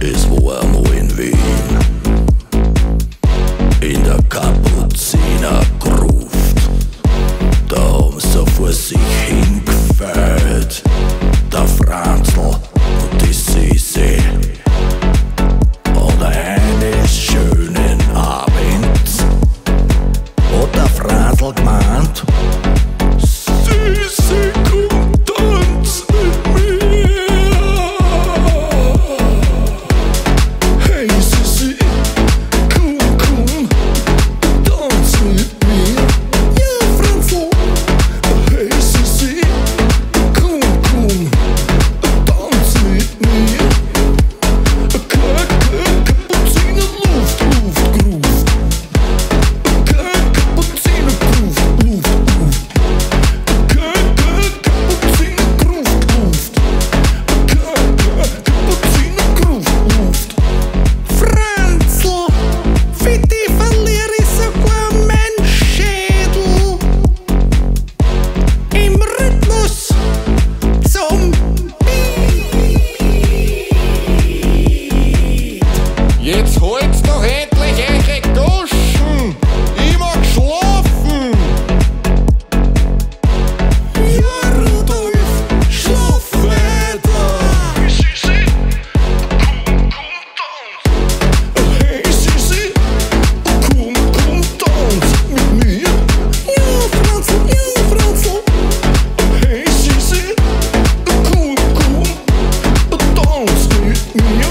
ist Woermo in Wien, in der Kapuziner Gruft. Da haben sie vor sich hingefällt, der Franzl und die Sisi. Und eines schönen Abends hat der Franzl gemeint: Sisi, komm, tanz mit mir. Hey Sisi, komm, tanz mit mir. Ja, Franzl. Hey Sisi, komm, tanz mit mir. Kapuziner Luft, Gruft. Kapuziner Gruft, Luft. Kapuziner Gruft. Kapuziner Gruft. Franzl, für die verliere ich sogar mein Schädel. Im Rhythmus zum Beat. Jetzt holt's doch endlich eure Goschen! Ich mag schlafen! Ja, Rudolf, schlaf weiter. Hey Sisi, komm, tanz mit mir. Ja, Franzl. Hey Sisi, komm, tanz mit mir.